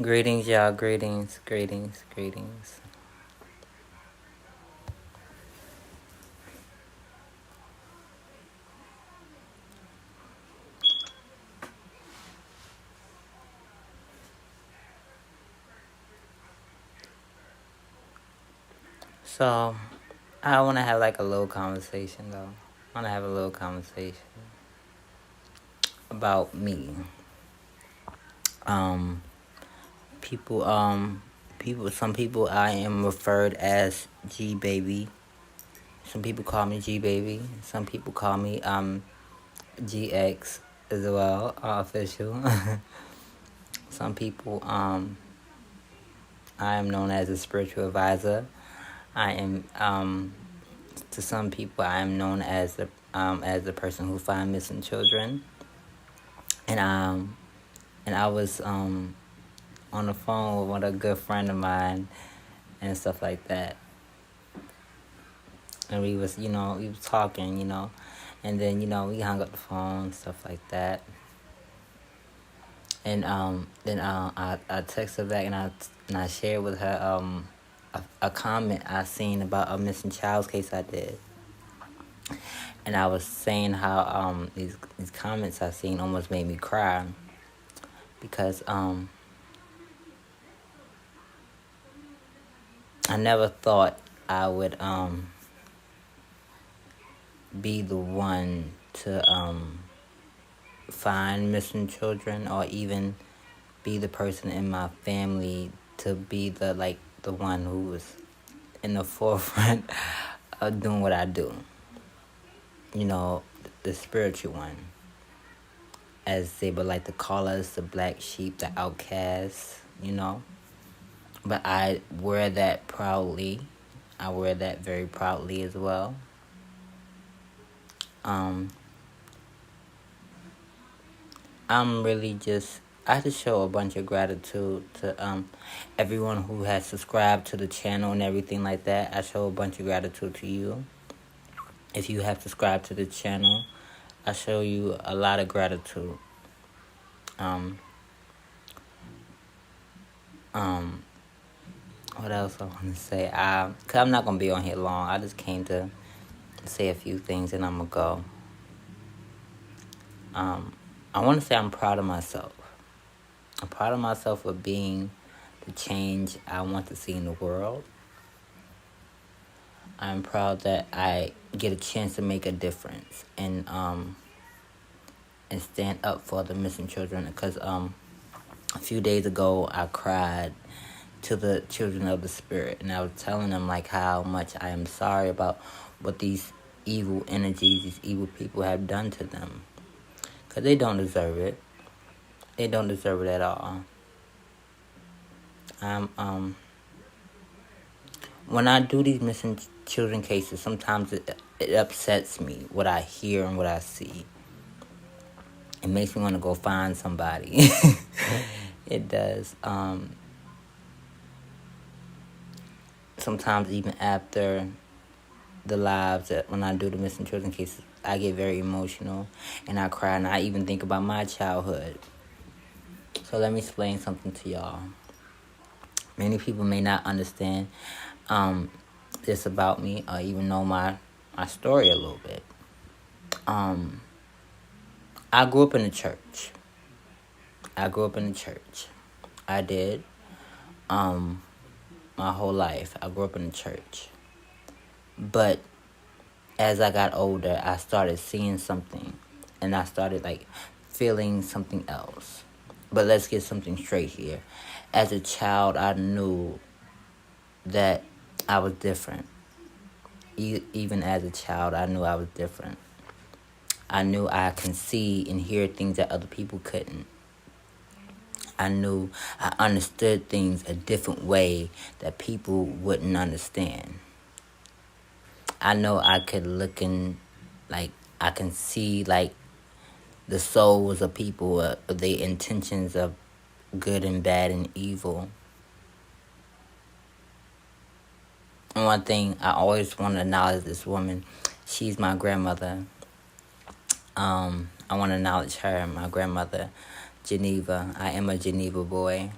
Greetings, y'all. Greetings, greetings, greetings. So, I want to have like a little conversation, though. I want to have a little conversation about me. Um, people, some people I am referred as G Baby. Some people call me G Baby. Some people call me GX as well, official. Some people, I am known as a spiritual advisor. I am, to some people, I am known as the person who find missing children. And I was on the phone with a good friend of mine and stuff like that. And we was talking, and then we hung up the phone, stuff like that. And then I texted her back, and I shared with her a comment I seen about a missing child's case I did. And I was saying how these comments I seen almost made me cry, because I never thought I would be the one to find missing children, or even be the person in my family to be the one who was in the forefront of doing what I do. The spiritual one, as they would like to call us, the black sheep, the outcasts, But I wear that proudly. I wear that very proudly as well. I'm really I just show a bunch of gratitude to everyone who has subscribed to the channel and everything like that. I show a bunch of gratitude to you. If you have subscribed to the channel, I show you a lot of gratitude. What else I want to say? Cause I'm not gonna be on here long. I just came to say a few things and I'm gonna go. I want to say I'm proud of myself. I'm proud of myself for being the change I want to see in the world. I'm proud that I get a chance to make a difference and stand up for the missing children. Because a few days ago I cried to the children of the spirit, and I was telling them how much I am sorry about what these evil energies, these evil people have done to them. Because they don't deserve it. They don't deserve it at all. When I do these missing children cases, sometimes it upsets me what I hear and what I see. It makes me want to go find somebody. It does. Sometimes even after the lives, that when I do the missing children cases, I get very emotional and I cry, and I even think about my childhood. So let me explain something to y'all. Many people may not understand this about me, or even know my story a little bit. I grew up in the church. I did. My whole life, I grew up in the church. But as I got older, I started seeing something, and I started feeling something else. But let's get something straight here. As a child, I knew that I was different. Even as a child, I knew I was different. I knew I can see and hear things that other people couldn't. I knew I understood things a different way that people wouldn't understand. I know I could look in, I can see, the souls of people, the intentions of good and bad and evil. And one thing I always want to acknowledge this woman. She's my grandmother. I want to acknowledge her, my grandmother, Geneva. I am a Geneva boy.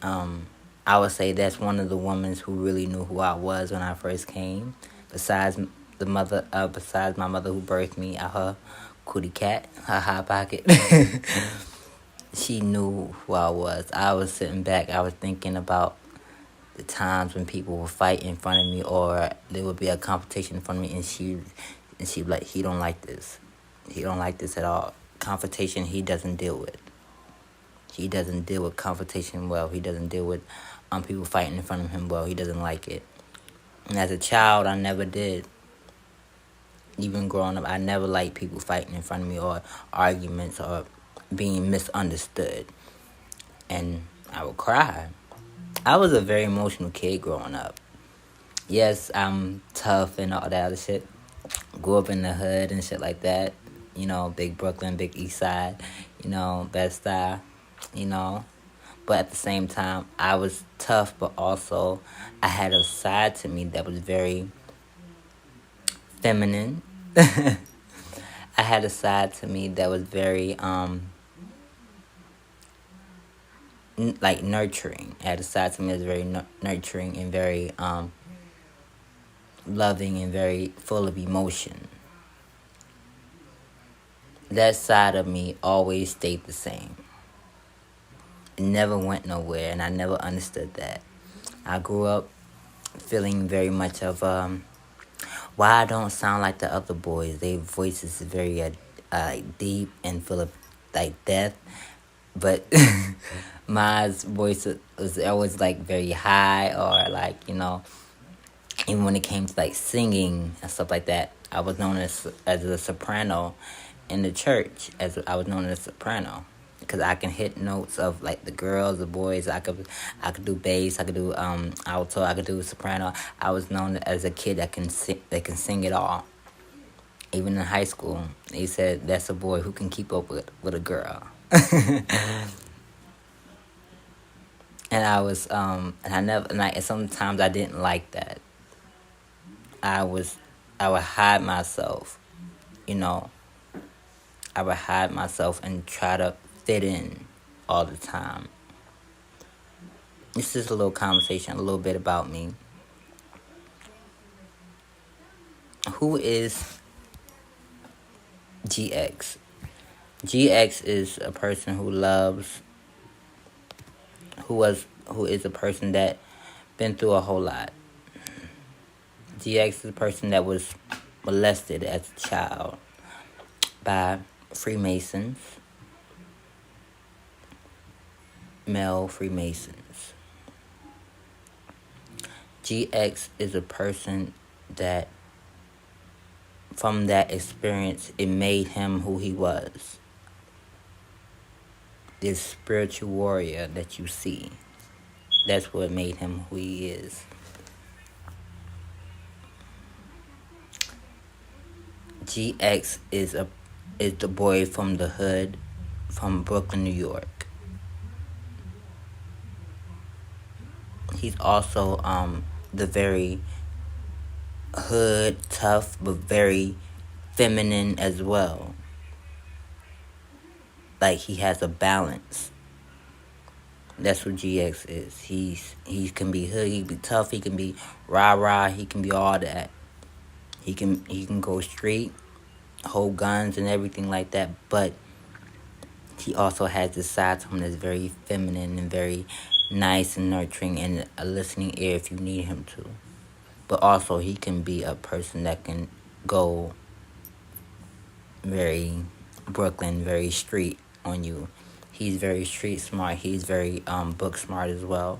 I would say that's one of the women who really knew who I was when I first came. Besides besides my mother who birthed me out her cootie cat, her hot pocket. She knew who I was. I was sitting back. I was thinking about the times when people would fight in front of me, or there would be a competition in front of me, and she'd be like, he don't like this. He don't like this at all. Confrontation he doesn't deal with. He doesn't deal with confrontation well. He doesn't deal with people fighting in front of him well. He doesn't like it. And as a child, I never did. Even growing up, I never liked people fighting in front of me, or arguments, or being misunderstood. And I would cry. I was a very emotional kid growing up. Yes, I'm tough and all that other shit. Grew up in the hood and shit like that. You know, big Brooklyn, big East Side. You know, Bed-Stuy. You know. But at the same time, I was tough, but also I had a side to me that was very feminine. I had a side to me that was very like nurturing. I had a side to me that was very nurturing and very loving and very full of emotion. That side of me always stayed the same. It never went nowhere, and I never understood that. I grew up feeling very much of why I don't sound like the other boys. Their voices is very deep and full of like death, but my voice was always like very high, or like, you know, even when it came to like singing and stuff like that, I was known as a soprano in the church. As I was known as a soprano, because I can hit notes of like the girls, the boys. I could do bass. I could do alto. I could do soprano. I was known as a kid that can sing it all. Even in high school, they said that's a boy who can keep up with a girl. And I was and I never and sometimes I didn't like that. I would hide myself, you know. I would hide myself and try to fit in all the time. This is a little conversation, a little bit about me. Who is GX? GX is a person who loves, who is a person that been through a whole lot. GX is a person that was molested as a child by Freemasons, male Freemasons. GX is a person that, from that experience, it made him who he was. This spiritual warrior that you see, that's what made him who he is. GX is the boy from the hood, from Brooklyn, New York. He's also the very hood, tough, but very feminine as well. Like, he has a balance. That's what GX is. He can be hood, he can be tough, he can be rah-rah, he can be all that. He can go street, hold guns and everything like that, but he also has this side to him that's very feminine and very nice and nurturing, and a listening ear if you need him to. But also he can be a person that can go very Brooklyn, very street on you. He's very street smart. He's very book smart as well.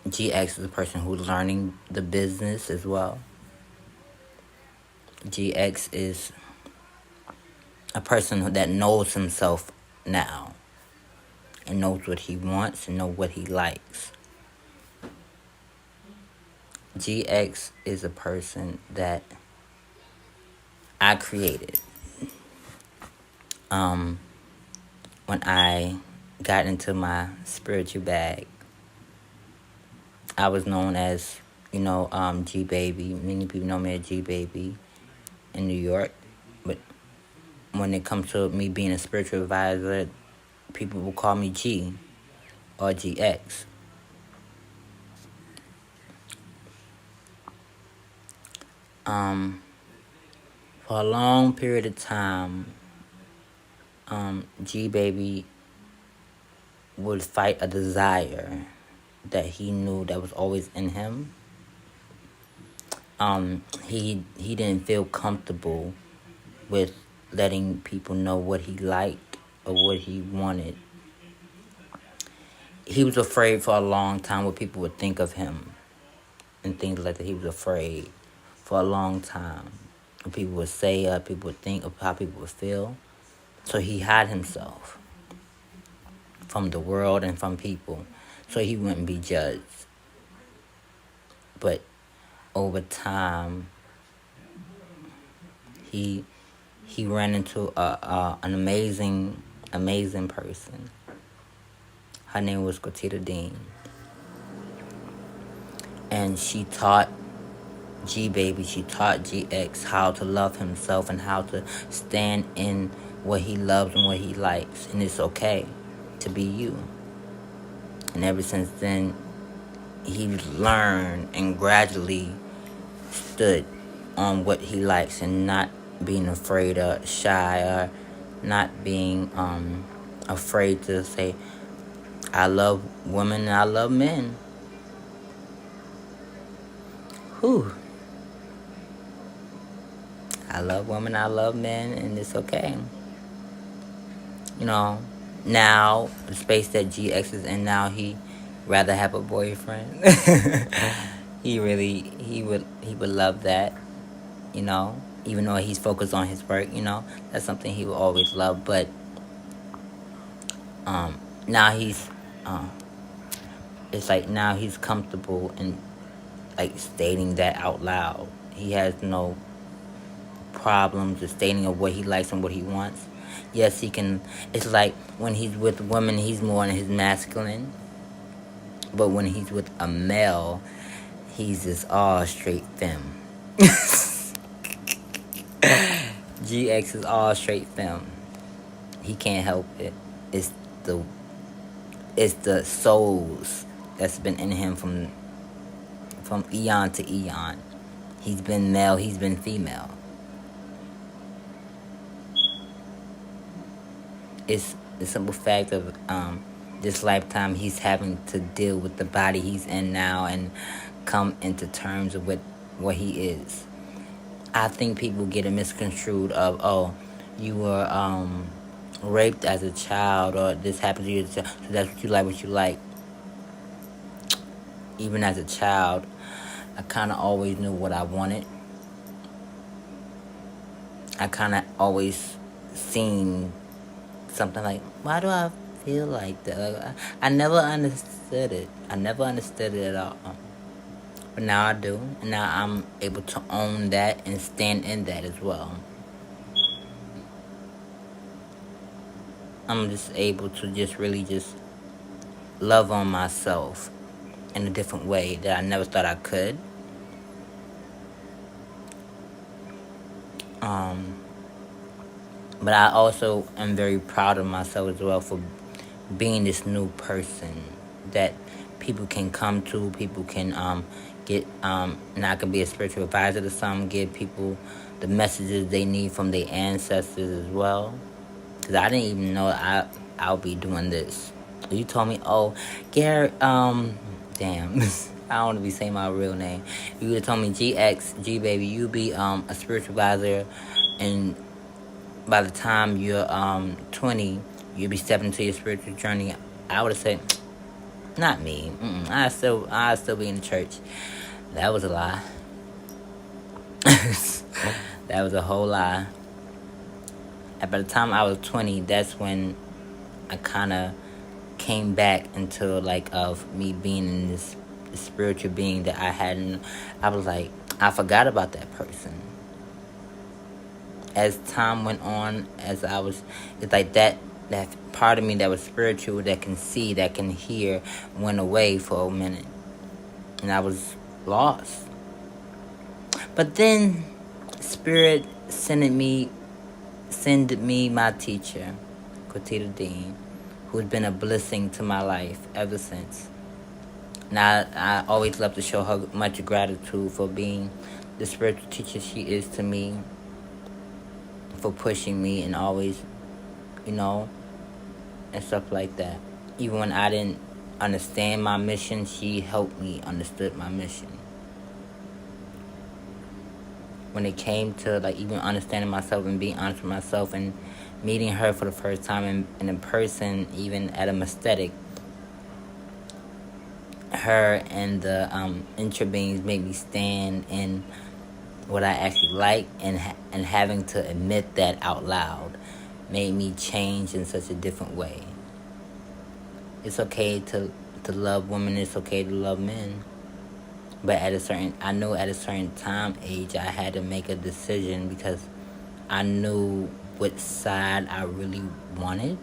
GX is a person who's learning the business as well. GX is a person that knows himself now and knows what he wants and knows what he likes. GX is a person that I created. When I got into my spiritual bag, I was known as, G Baby. Many people know me as G Baby in New York. But when it comes to me being a spiritual advisor, people will call me G or GX. For a long period of time, G Baby would fight a desire that he knew that was always in him. He didn't feel comfortable with letting people know what he liked or what he wanted. He was afraid for a long time what people would think of him and things like that. He was afraid for a long time. What people would say, people would think of how people would feel. So he hid himself from the world and from people so he wouldn't be judged. But over time, he ran into an amazing person. Her name was Quatita Dean. And she taught G Baby, she taught GX how to love himself and how to stand in what he loves and what he likes. And it's okay to be you. And ever since then, he learned and gradually stood on what he likes and not being afraid or shy or not being afraid to say, I love women and I love men. Whew. I love women, I love men, and it's okay. Now, the space that GX is in now, he rather have a boyfriend. he would love that, even though he's focused on his work, that's something he will always love. But now it's like now he's comfortable in like stating that out loud. He has no problems with stating of what he likes and what he wants. Yes, he can. It's like when he's with women, he's more in his masculine. But when he's with a male, he's just all straight femme. GX is all straight femme. He can't help it. It's the souls that's been in him from eon to eon. He's been male, he's been female. It's the simple fact of this lifetime he's having to deal with the body he's in now and come into terms with what he is. I think people get it misconstrued of, oh, you were raped as a child or this happened to you as a child, so that's what you like. Even as a child, I kind of always knew what I wanted. I kind of always seen something like, why do I feel like that? I never understood it. I never understood it at all. But now I do. And now I'm able to own that and stand in that as well. I'm just able to just really just love on myself in a different way that I never thought I could. But I also am very proud of myself as well for being this new person that people can come to, people can get, and I can be a spiritual advisor to some, give people the messages they need from their ancestors as well. Because I didn't even know I'll be doing this. You told me, oh, Gary, damn, I don't want to be saying my real name. You would have told me, GX, G Baby, you be a spiritual advisor, and by the time you're 20, you'll be stepping into your spiritual journey. I would have said, not me. I still be in the church. That was a lie. That was a whole lie. And by the time I was 20, that's when I kind of came back into like of me being in this spiritual being that I hadn't. I was like, I forgot about that person. As time went on, it's like that part of me that was spiritual, that can see, that can hear, went away for a minute. and I was lost. But then Spirit sended me my teacher, Quatita Dean, who's been a blessing to my life ever since. And I always love to show her much gratitude for being the spiritual teacher she is to me, for pushing me and always, and stuff like that. Even when I didn't understand my mission, she helped me understood my mission. When it came to like even understanding myself and being honest with myself and meeting her for the first time in person, even at a aesthetic, her and the intra beings made me stand in what I actually like, and having to admit that out loud made me change in such a different way. It's okay to love women. It's okay to love men. But I knew at a certain age, I had to make a decision because I knew what side I really wanted.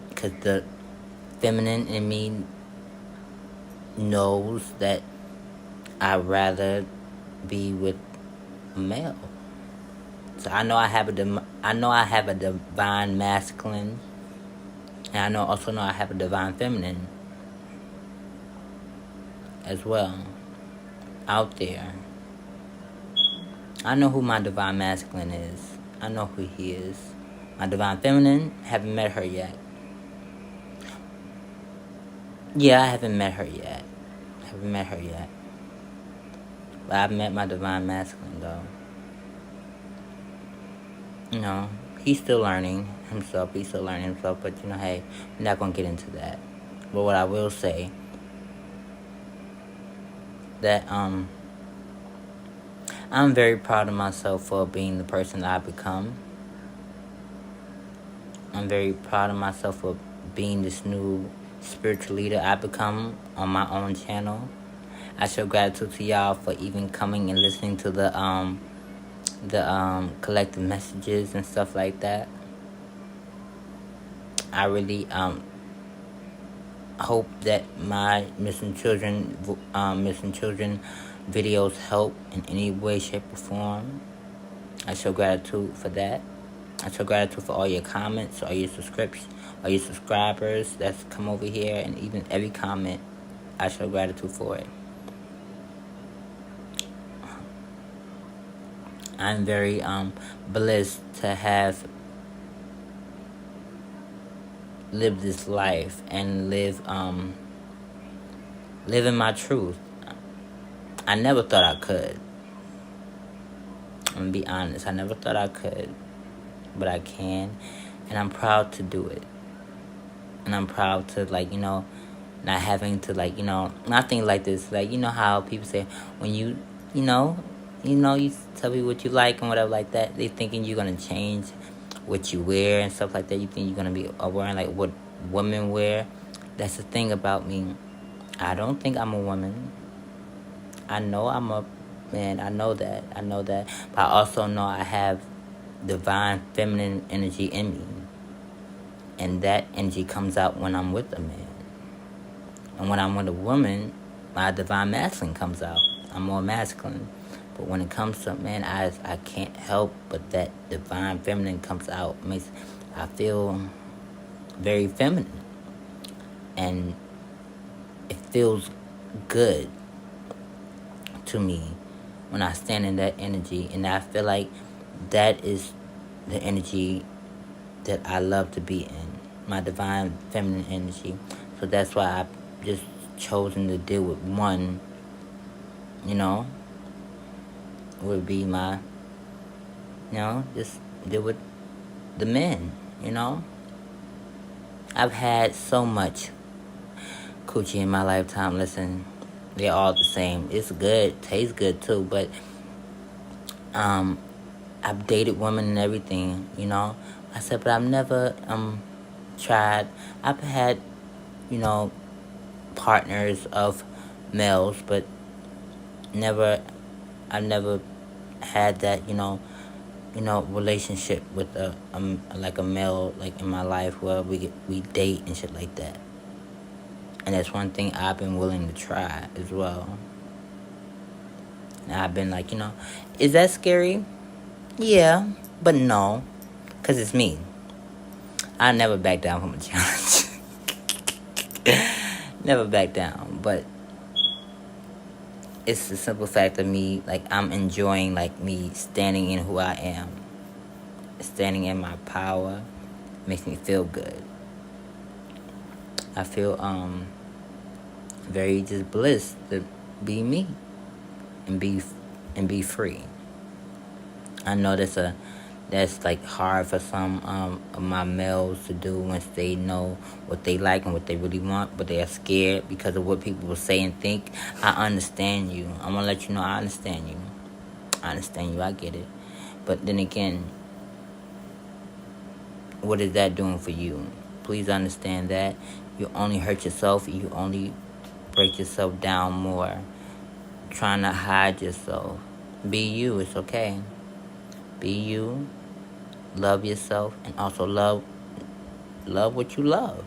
Because the feminine in me knows that I'd rather be with a male. So I know I have a divine masculine, and I also know I have a divine feminine as well out there. I know who my divine masculine is. I know who he is. My divine feminine, haven't met her yet. Yeah, I haven't met her yet. But I've met my divine masculine though. He's still learning himself. But hey, we're not gonna get into that. But what I will say, that I'm very proud of myself for being the person that I've become. I'm very proud of myself for being this new spiritual leader I've become on my own channel. I show gratitude to y'all for even coming and listening to the collective messages and stuff like that. I really hope that my missing children videos help in any way, shape, or form. I show gratitude for that. I show gratitude for all your comments, all your subscribers that's come over here, and even every comment. I show gratitude for it. I'm very blessed to have lived this life and live in my truth. I never thought I could. I'm gonna be honest. I never thought I could, but I can, and I'm proud to do it. And I'm proud to not having to not think like this. How people say when you tell me what you like and whatever like that, they thinking you're gonna change what you wear and stuff like that. You think you're gonna be wearing like what women wear. That's the thing about me. I don't think I'm a woman. I know I'm a man. I know that. But I also know I have divine feminine energy in me. And that energy comes out when I'm with a man. And when I'm with a woman, my divine masculine comes out. I'm more masculine. But when it comes to man, I can't help but that divine feminine comes out. I feel very feminine. And it feels good to me when I stand in that energy. And I feel like that is the energy that I love to be in. My divine feminine energy. So that's why I've just chosen to deal with one, would be my, just deal with the men, I've had so much coochie in my lifetime. Listen, they're all the same. It's good, tastes good too, but I've dated women and everything, I said, but I've never tried. I've had, partners of males, but I've never had that, relationship with a male in my life where we date and shit like that. And that's one thing I've been willing to try as well. And I've been like, is that scary? Yeah, but no, because it's me. I never back down from a challenge. Never back down. But it's the simple fact of me, like, I'm enjoying, like, me standing in who I am. Standing in my power makes me feel good. I feel very just blessed to be me and be free. I know that's like hard for some of my males to do once they know what they like and what they really want, but they are scared because of what people will say and think. I understand you. I'm gonna let you know I understand you. I understand you. I get it. But then again, what is that doing for you? Please understand that you only hurt yourself. You only break yourself down more, trying to hide yourself. Be you. It's okay. Be you. Love yourself, and also love what you love.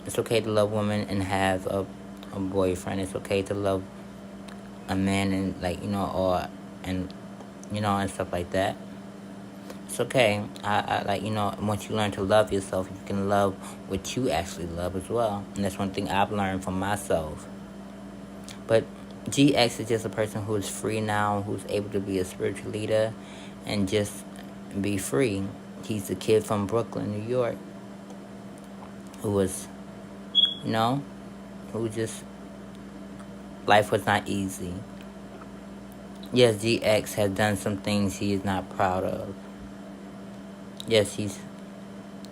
It's okay to love women and have a boyfriend. It's okay to love a man and and and stuff like that. It's okay. I like once you learn to love yourself, you can love what you actually love as well. And that's one thing I've learned from myself. But GX is just a person who is free now, who's able to be a spiritual leader and just be free. He's a kid from Brooklyn, New York, who was, who just, life was not easy. Yes, GX has done some things he is not proud of. Yes, he's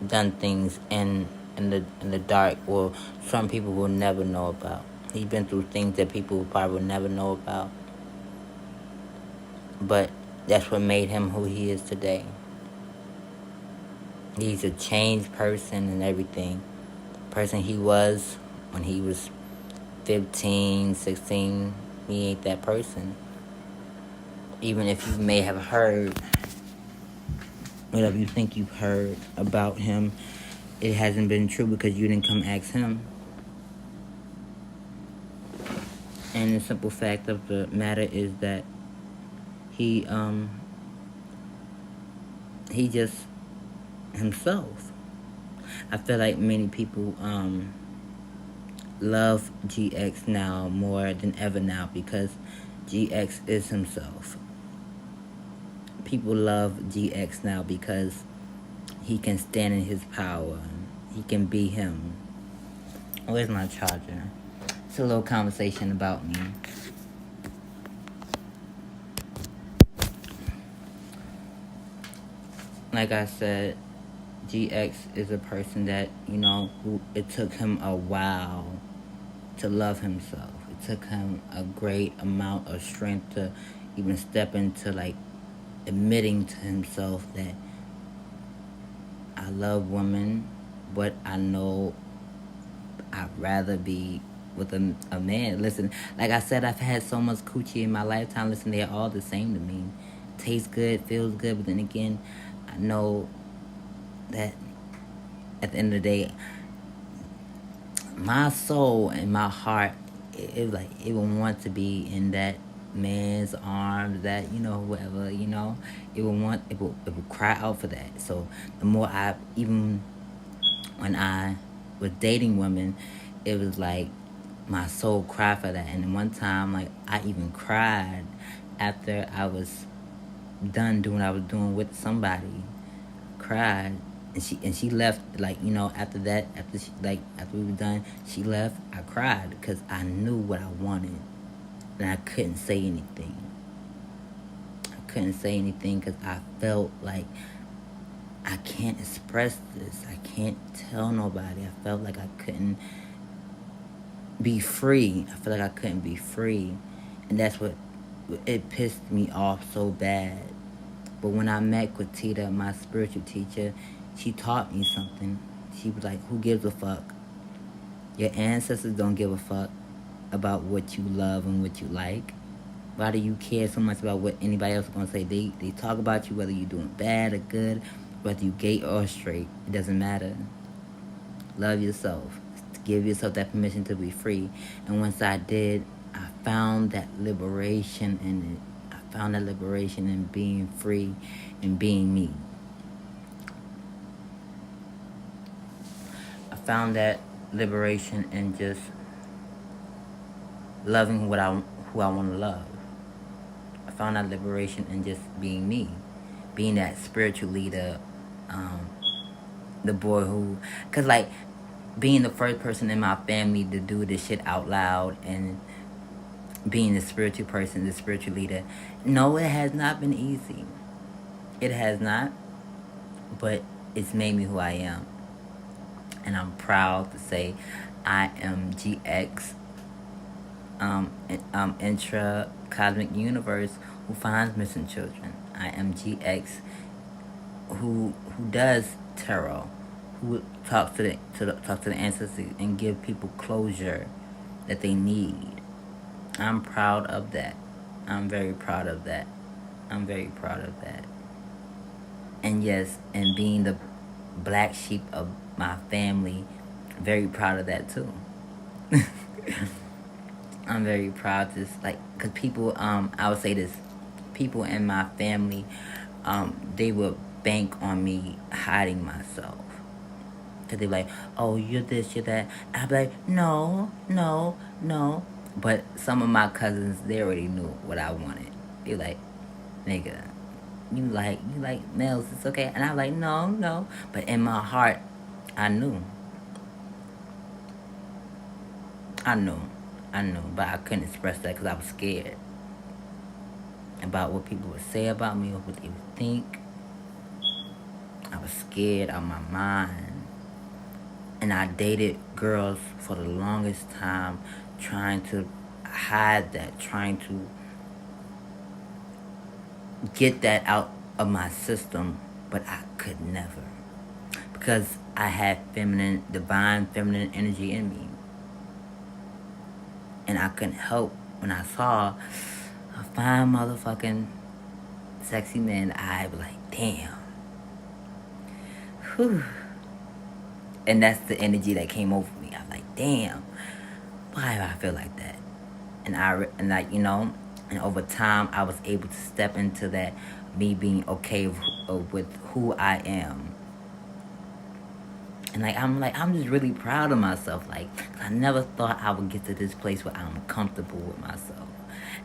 done things in the dark, or some people will never know about. He's been through things that people probably will never know about. But that's what made him who he is today. He's a changed person and everything. Person he was when he was 15, 16, he ain't that person. Even if you may have heard whatever you think you've heard about him, it hasn't been true because you didn't come ask him. And the simple fact of the matter is that he just himself. I feel like many people love GX now more than ever now because GX is himself. People love GX now because he can stand in his power. He can be him. Where's my charger? It's a little conversation about me. Like I said, GX is a person that, who it took him a while to love himself. It took him a great amount of strength to even step into, like, admitting to himself that I love women, but I know I'd rather be with a man. Listen, like I said, I've had so much coochie in my lifetime. Listen, they're all the same to me. Tastes good, feels good, but then again, I know that at the end of the day, my soul and my heart, it would want to be in that man's arms, that whoever, it would cry out for that. So the more when I was dating women, it was like my soul cried for that. And one time, like, I even cried after I was done doing what I was doing with somebody. Cried. And she left, like, after that, after we were done, she left. I cried because I knew what I wanted, and I couldn't say anything. I couldn't say anything because I felt like I can't express this. I can't tell nobody. I felt like I couldn't be free. I felt like I couldn't be free, and that's what it pissed me off so bad. But when I met Quatita, my spiritual teacher, she taught me something. She was like, who gives a fuck? Your ancestors don't give a fuck about what you love and what you like. Why do you care so much about what anybody else is going to say? They talk about you whether you're doing bad or good, whether you gay or straight. It doesn't matter. Love yourself. Give yourself that permission to be free. And once I did, I found that liberation in it. I found that liberation in being free and being me. I found that liberation in just loving who I want to love. I found that liberation in just being me, being that spiritual leader, um, the boy who, cause like being the first person in my family to do this shit out loud and being the spiritual person, the spiritual leader. No, it has not been easy. It has not, but it's made me who I am. And I'm proud to say I am GX, intra cosmic universe who finds missing children. I am GX who does tarot, who talks to the ancestors and give people closure that they need. I'm proud of that. I'm very proud of that. I'm very proud of that. And yes, and being the black sheep of my family, very proud of that too. I'm very proud to like, cause people, I would say this, people in my family, they would bank on me hiding myself. Cause they're like, oh, you're this, you're that. I'd be like, no, no, no. But some of my cousins, they already knew what I wanted. They like, nigga, you like males, it's okay. And I'm like, no, no. But in my heart, I knew. I knew. I knew. But I couldn't express that because I was scared about what people would say about me or what they would think. I was scared out of my mind. And I dated girls for the longest time trying to hide that, trying to get that out of my system, but I could never. Because I had divine feminine energy in me. And I couldn't help when I saw a fine motherfucking sexy man, I'd be like, damn. Whew. And that's the energy that came over me. I'm like, damn, why do I feel like that? And like, and over time, I was able to step into that, me being okay with who I am. And I'm just really proud of myself. Like, I never thought I would get to this place where I'm comfortable with myself,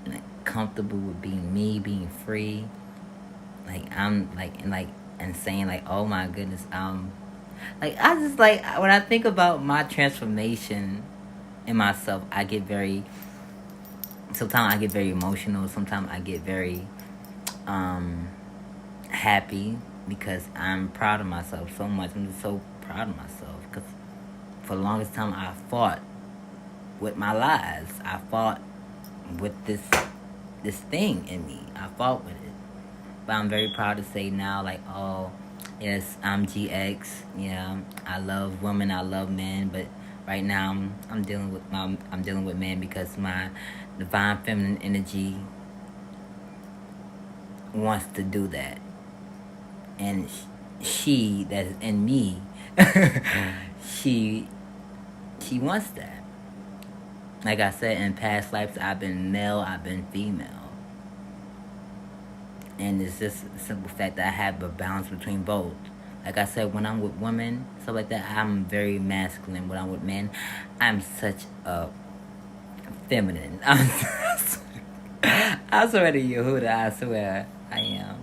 and like, comfortable with being me, being free. Like I'm like and saying like, oh my goodness, like I just like when I think about my transformation in myself, I get very. Sometimes I get very emotional. Sometimes I get very happy because I'm proud of myself so much. I'm just so proud of myself because for the longest time I fought with my lies. I fought with this thing in me. I fought with it. But I'm very proud to say now, like, oh, yes, I'm GX. Yeah, I love women. I love men. But right now, I'm dealing with men because my divine feminine energy wants to do that, and she that's in me, she wants that. Like I said, in past lives, I've been male. I've been female. And it's just a simple fact that I have a balance between both. Like I said, when I'm with women, stuff like that, I'm very masculine. When I'm with men, I'm such a feminine. I swear to Yehuda, I swear I am.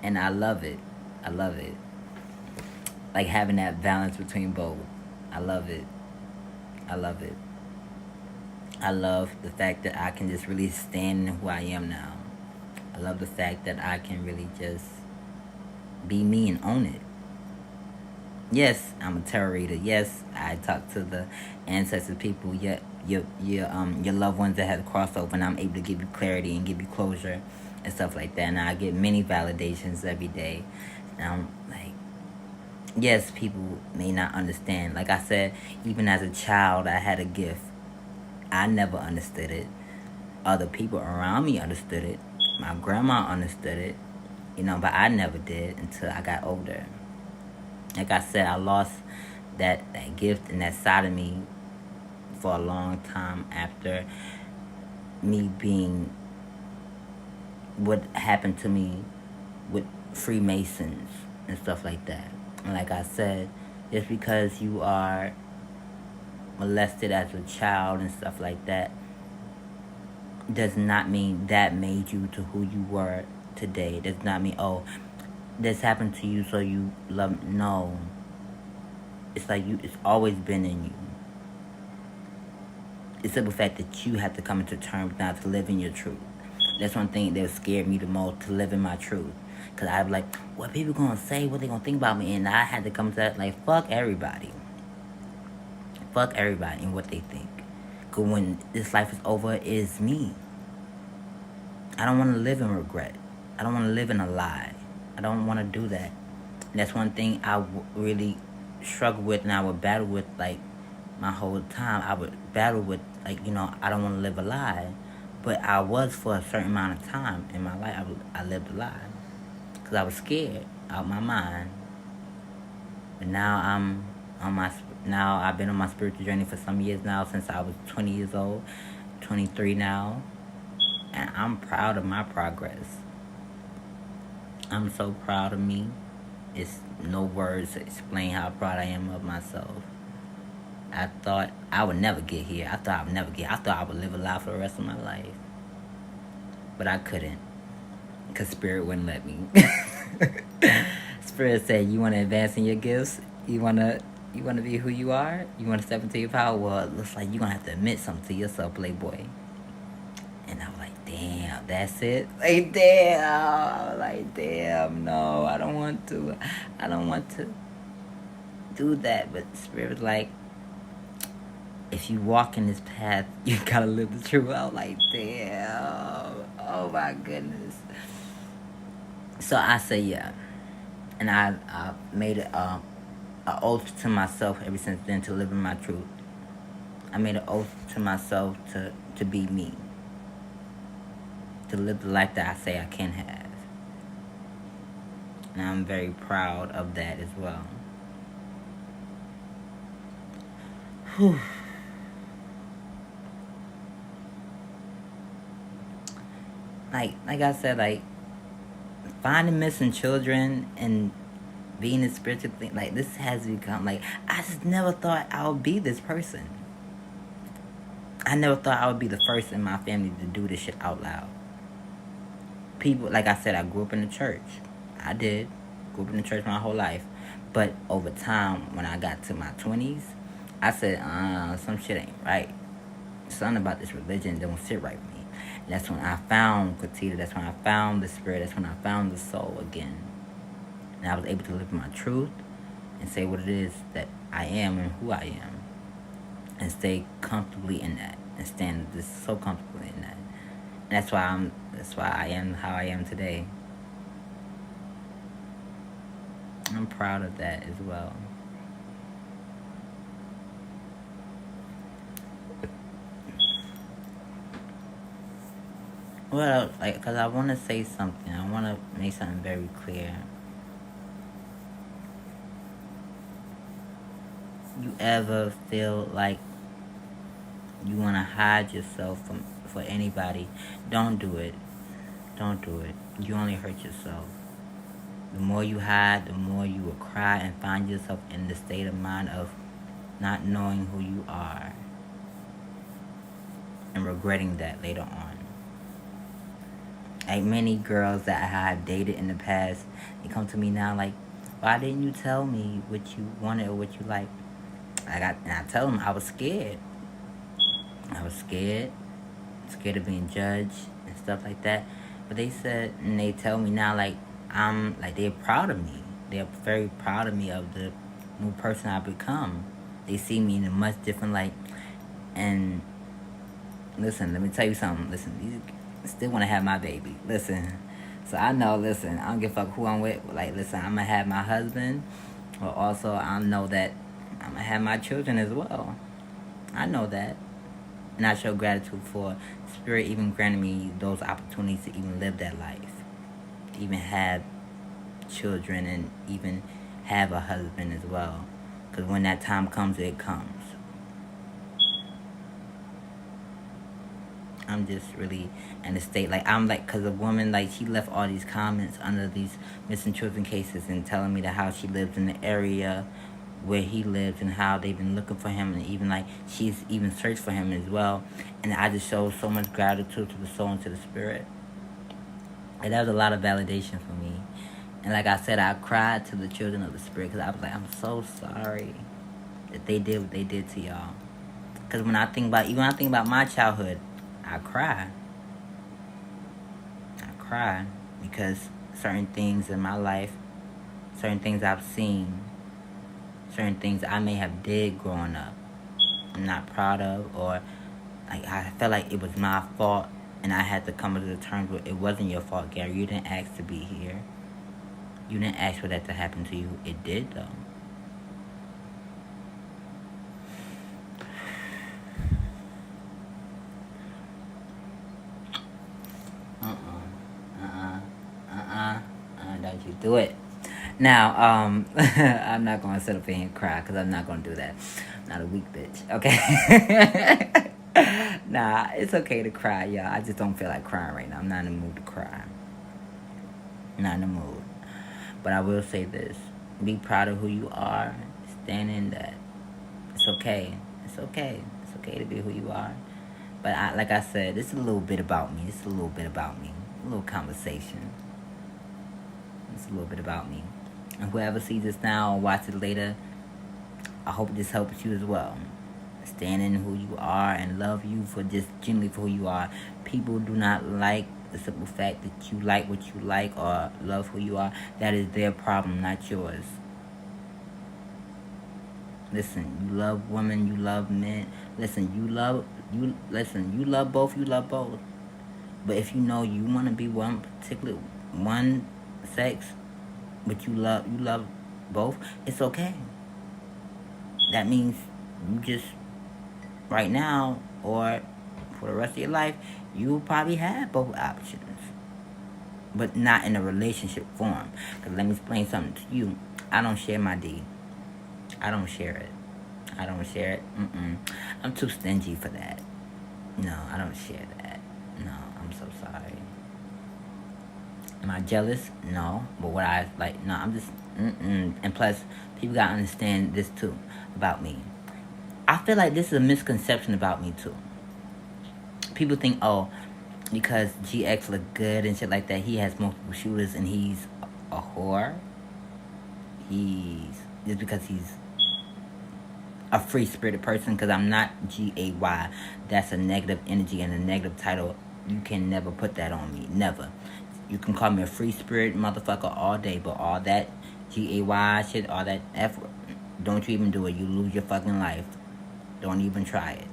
And I love it. I love it. Like having that balance between both. I love it. I love it. I love the fact that I can just really stand in who I am now. I love the fact that I can really just be me and own it. Yes, I'm a tarot reader. Yes, I talk to the ancestors, people, your loved ones that have crossover, and I'm able to give you clarity and give you closure and stuff like that. And I get many validations every day. And I'm like, yes, people may not understand. Like I said, even as a child, I had a gift. I never understood it. Other people around me understood it. My grandma understood it, but I never did until I got older. Like I said, I lost that gift and that side of me for a long time after me being what happened to me with Freemasons and stuff like that. And like I said, just because you are molested as a child and stuff like that does not mean that made you to who you were today. Does not mean, oh, this happened to you so you love. No, it's like you. It's always been in you. It's the fact that you have to come into terms now to live in your truth. That's one thing that scared me the most, to live in my truth. Because I'd be like, what people gonna say? What they gonna think about me? And I had to come to that, like, fuck everybody. Fuck everybody and what they think. Because when this life is over, it's me. I don't want to live in regret. I don't want to live in a lie. I don't want to do that. And that's one thing I really struggle with, and I would battle with, like, my whole time. I would battle with, like, I don't want to live a lie. But I was, for a certain amount of time in my life, I lived a lie. Because I was scared out my mind. But now now I've been on my spiritual journey for some years now, since I was 20 years old, 23 now. And I'm proud of my progress. I'm so proud of me. It's no words to explain how proud I am of myself. I thought I would never get here. I thought I would live a life for the rest of my life. But I couldn't. Because Spirit wouldn't let me. Spirit said, you want to advance in your gifts? You want to be who you are? You want to step into your power? Well, it looks like you're going to have to admit something to yourself, Playboy. And I was like, damn, that's it? Like, damn, no, I don't want to do that. But Spirit was like, if you walk in this path, you gotta live the truth. I was like, damn, oh my goodness. So I said, yeah. And I made an oath to myself ever since then to live in my truth. I made an oath to myself to be me. To live the life that I say I can have. And I'm very proud of that as well. Whew. Like I said, like, finding missing children and being a spiritual thing, like, this has become, like, I just never thought I would be this person. I never thought I would be the first in my family to do this shit out loud. People, like I said, I grew up in the church. I did. Grew up in the church my whole life. But over time, when I got to my 20s, I said, some shit ain't right. Something about this religion don't sit right with me. And that's when I found Quatita. That's when I found the Spirit. That's when I found the soul again. And I was able to live my truth and say what it is that I am and who I am. And stay comfortably in that. And stand just so comfortably in that. And that's why I am how I am today. I'm proud of that as well. Well, like, because I want to say something. I want to make something very clear. You ever feel like you want to hide yourself for anybody? Don't do it. Don't do it. You only hurt yourself. The more you hide, the more you will cry and find yourself in the state of mind of not knowing who you are and regretting that later on. Like, many girls that I have dated in the past, they come to me now like, why didn't you tell me what you wanted or what you liked? And I tell them I was scared. I was scared of being judged and stuff like that. But they said, and they tell me now, like, they're proud of me. They're very proud of me, of the new person I've become. They see me in a much different light. And listen, let me tell you something. Listen, you still want to have my baby. Listen. So I know, listen, I don't give a fuck who I'm with. Like, listen, I'm going to have my husband. But also, I know that I'm going to have my children as well. I know that. And I show gratitude for Spirit even granting me those opportunities to even live that life. To even have children and even have a husband as well. Because when that time comes, it comes. I'm just really in a state like I'm like, cause a woman like she left all these comments under these missing children cases and telling me that how she lives in the area where he lives and how they've been looking for him and even like she's even searched for him as well. And I just show so much gratitude to the soul and to the spirit. And that was a lot of validation for me. And like I said, I cried to the children of the spirit because I was like, I'm so sorry that they did what they did to y'all. Because when I think about my childhood, I cry. I cry because certain things in my life, certain things I've seen, certain things I may have did growing up, I'm not proud of, or like I felt like it was my fault, and I had to come to the terms with it wasn't your fault, Gary. You didn't ask to be here. You didn't ask for that to happen to you. It did though. Don't you do it. Now, I'm not gonna sit up here and cry because I'm not gonna do that. I'm not a weak bitch, okay? Nah, it's okay to cry, y'all. I just don't feel like crying right now. I'm not in the mood to cry. Not in the mood. But I will say this: be proud of who you are. Stand in that. It's okay. It's okay. It's okay to be who you are. But like I said, it's a little bit about me. It's a little bit about me. A little conversation. It's a little bit about me. And whoever sees this now or watch it later, I hope this helps you as well. Stand in who you are and love you for just genuinely for who you are. People do not like the simple fact that you like what you like or love who you are. That is their problem, not yours. Listen, you love women, you love men. Listen, you love both, you love both. But if you know you want to be one sex, but you love both, it's okay. That means you just right now or for the rest of your life, you will probably have both options, but not in a relationship form. Because let me explain something to you. I don't share my D. I don't share it. I don't share it. I'm too stingy for that. No, I don't share that. No, I'm so sorry. Am I jealous? No. But what I like, no, I'm just, And plus, people gotta understand this too about me. I feel like this is a misconception about me too. People think, oh, because GX look good and shit like that, he has multiple shooters and he's a whore. Just because he's a free spirited person, because I'm not GAY. That's a negative energy and a negative title. You can never put that on me. Never. You can call me a free spirit motherfucker all day, but all that GAY shit, all that F, don't you even do it. You lose your fucking life. Don't even try it.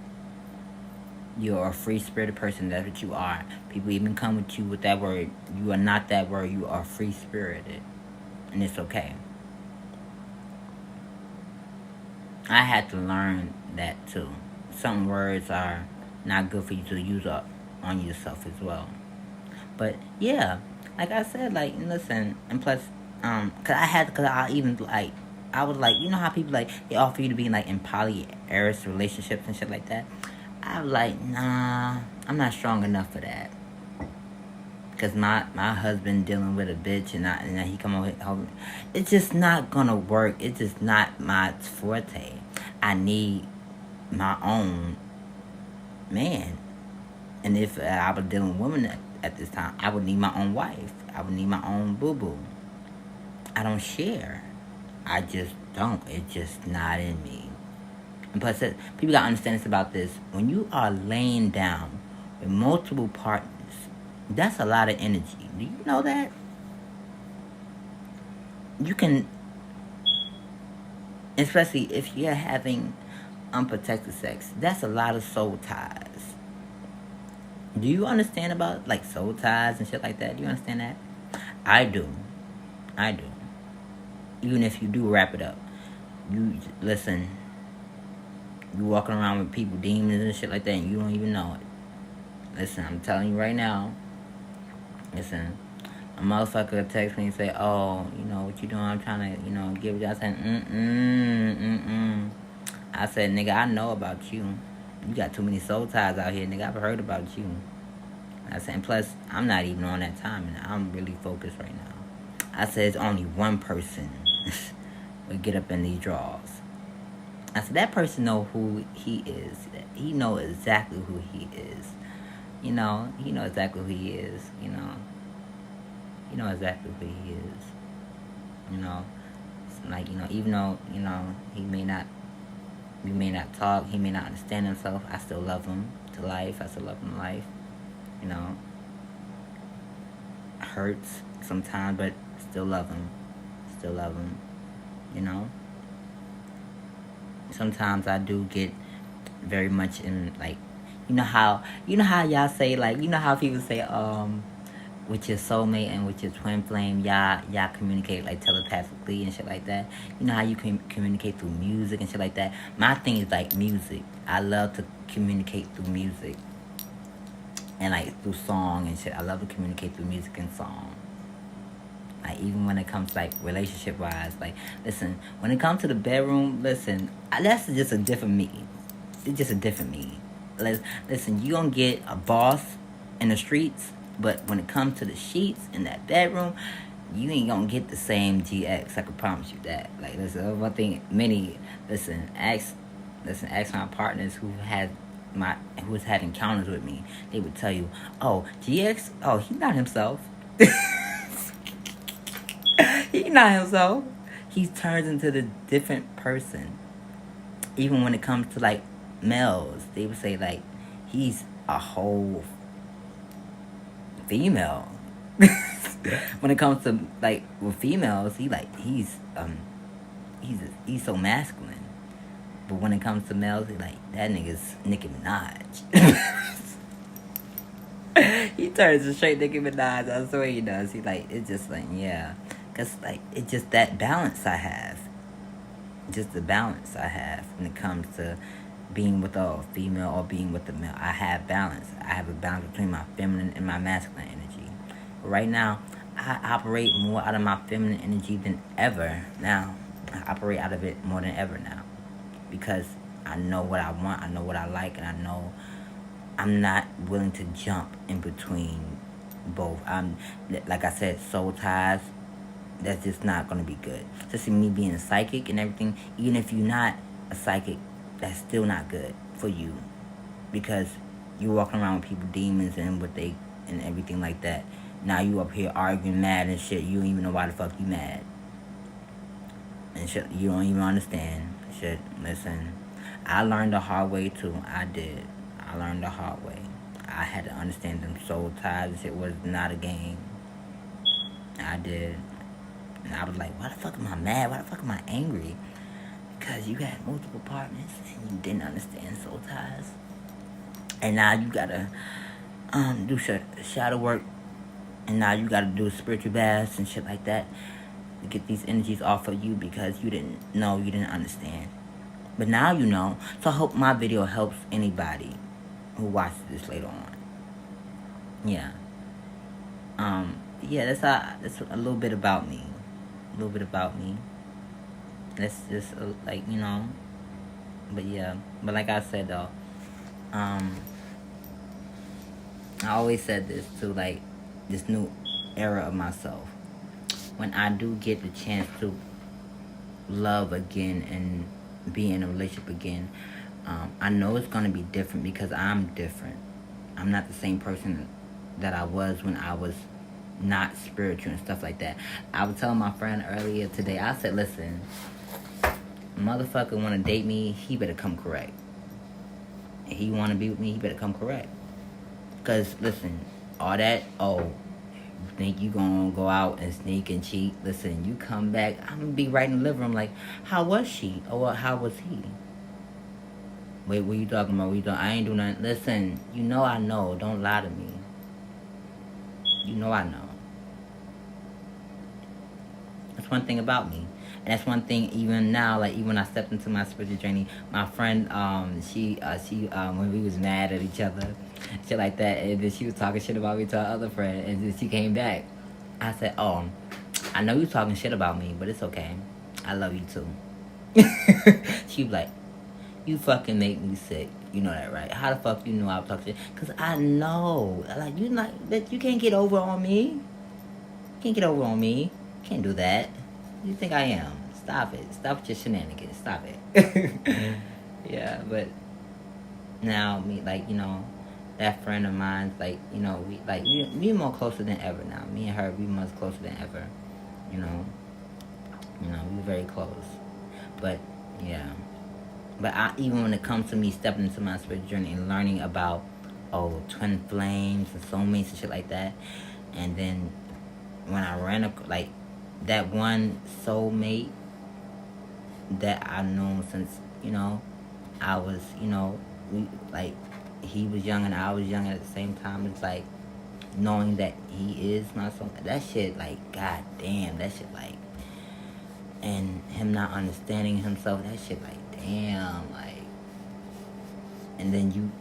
You're a free spirited person. That's what you are. People even come with you with that word. You are not that word. You are free spirited. And it's okay. I had to learn that too. Some words are not good for you to use up on yourself as well. But yeah, like I said, like listen, and plus, cause I even like, I was like, you know how people like they offer you to be like in polyamorous relationships and shit like that. I was like, nah, I'm not strong enough for that. Cause my husband dealing with a bitch and he come over, it's just not gonna work. It's just not my forte. I need my own man. And if I was dealing with women at this time, I would need my own wife. I would need my own boo-boo. I don't share. I just don't. It's just not in me. And plus, people gotta understand this about this. When you are laying down with multiple partners, that's a lot of energy. Do you know that? You can, especially if you're having unprotected sex, that's a lot of soul ties. Do you understand about like soul ties and shit like that? Do you understand that? I do. Even if you do wrap it up, you listen. You walking around with people, demons and shit like that, and you don't even know it. Listen, I'm telling you right now. Listen, a motherfucker text me and say, "Oh, you know what you doing? I'm trying to, give it." I said, I said, "Nigga, I know about you. You got too many soul ties out here, nigga. I've heard about you. I said, and plus, I'm not even on that time, and I'm really focused right now. I said, it's only one person would get up in these draws. I said, that person know who he is. He know exactly who he is. He know exactly who he is. He know exactly who he is. It's like, even though, we may not talk, he may not understand himself, I still love him to life. I still love him to life. Hurts sometimes, but still love him. Still love him. Sometimes I do get very much in, like, how y'all say, like, how people say, with your soulmate and with your twin flame, y'all communicate like telepathically and shit like that. How you can communicate through music and shit like that. My thing is like music. I love to communicate through music and like through song and shit. I love to communicate through music and song. Like, even when it comes to, like, relationship wise, like, listen, when it comes to the bedroom, listen, that's just a different me. It's just a different me. Listen, you gonna get a boss in the streets, but when it comes to the sheets in that bedroom, you ain't gonna get the same GX. I can promise you that. Like, listen, one thing, ask my partners who's had encounters with me. They would tell you, oh, GX, oh, he's not himself. He's not himself. He turns into the different person. Even when it comes to, like, males, they would say, like, he's a whole female. When it comes to, like, with females, he's so masculine. But when it comes to males, he's like, that nigga's Nicki Minaj. He turns to straight Nicki Minaj. I swear he does. He, like, it's just like, yeah. Because, like, it's just that balance I have. Just the balance I have when it comes to being with a female or being with a male. I have balance. I have a balance between my feminine and my masculine energy. But right now, I operate more out of my feminine energy than ever now. I operate out of it more than ever now. Because I know what I want, I know what I like, and I know I'm not willing to jump in between both. Like I said, soul ties, that's just not going to be good. Just me being a psychic and everything, even if you're not a psychic, that's still not good for you. Because you're walking around with people, demons, and and everything like that. Now you up here arguing mad and shit. You don't even know why the fuck you mad. And shit, you don't even understand. Shit, listen. I learned the hard way too. I did. I learned the hard way. I had to understand them soul ties and shit was not a game. I did. And I was like, why the fuck am I mad? Why the fuck am I angry? Because you had multiple partners and you didn't understand soul ties. And now you gotta do shadow work. And now you gotta do spiritual baths and shit like that to get these energies off of you because you didn't know, you didn't understand. But now you know. So I hope my video helps anybody who watches this later on. Yeah. Yeah, that's a little bit about me. A little bit about me. That's just like, but yeah. But like I said though, I always said this to, like, this new era of myself. When I do get the chance to love again and be in a relationship again, I know it's going to be different because I'm different. I'm not the same person that I was when I was not spiritual and stuff like that. I was telling my friend earlier today, I said, listen, motherfucker want to date me, he better come correct. If he want to be with me, he better come correct. Because, listen, all that, you think you gonna go out and sneak and cheat? Listen, you come back, I'm gonna be right in the living room like, how was she? Or how was he? Wait, what you talking about? I ain't do nothing. Listen, I know. Don't lie to me. I know. That's one thing about me. And that's one thing even now, like, even when I stepped into my spiritual journey, my friend, she when we was mad at each other, shit like that, and then she was talking shit about me to her other friend, and then she came back. I said, I know you talking shit about me, but it's okay. I love you too. She was like, You fucking make me sick. You know that, right? How the fuck you know I was talking shit? Because I know. Like, you not, that you can't get over on me. You can't get over on me. Can't do that. You think I am? Stop it. Stop with your shenanigans. Stop it. Yeah, but now, me, like, that friend of mine, like, we more closer than ever now. Me and her, we much closer than ever. You know, we're very close. But, yeah. But even when it comes to me stepping into my spiritual journey and learning about, twin flames and soulmates and shit like that, and then when I ran like that one soulmate that I've known since, I was, we like he was young and I was young at the same time. It's like knowing that he is my soul. That shit, like, god damn, that shit, like, and him not understanding himself. That shit, like, damn, like, and then you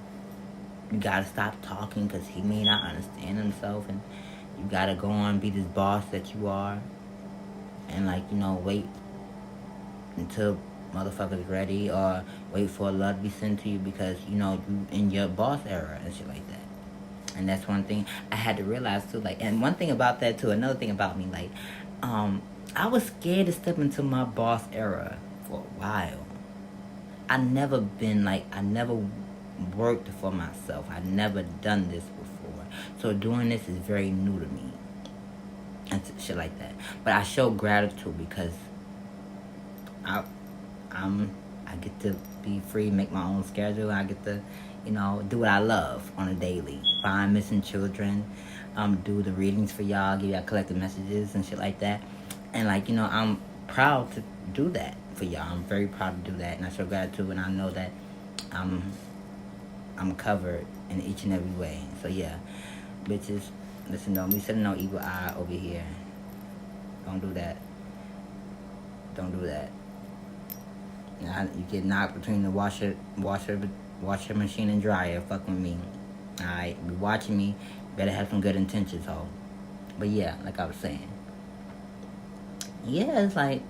gotta stop talking because he may not understand himself, and you gotta go on and be this boss that you are, and, like, wait until motherfuckers ready, or wait for a love to be sent to you because you in your boss era and shit like that. And that's one thing I had to realize too. Like, and one thing about that too, another thing about me, like, I was scared to step into my boss era for a while. I never worked for myself. I never done this before. So doing this is very new to me. And shit like that. But I show gratitude because I get to be free, make my own schedule. I get to, do what I love on a daily. Find missing children, do the readings for y'all, give y'all collective messages and shit like that. And, like, I'm proud to do that for y'all. I'm very proud to do that, and I show gratitude, and I know that I'm covered in each and every way. So yeah, bitches, listen, don't be sitting no evil eye over here. Don't do that. Don't do that. You get knocked between the washer machine and dryer. Fuck with me. Alright, be watching me. Better have some good intentions, ho. But yeah, like I was saying. Yeah, it's like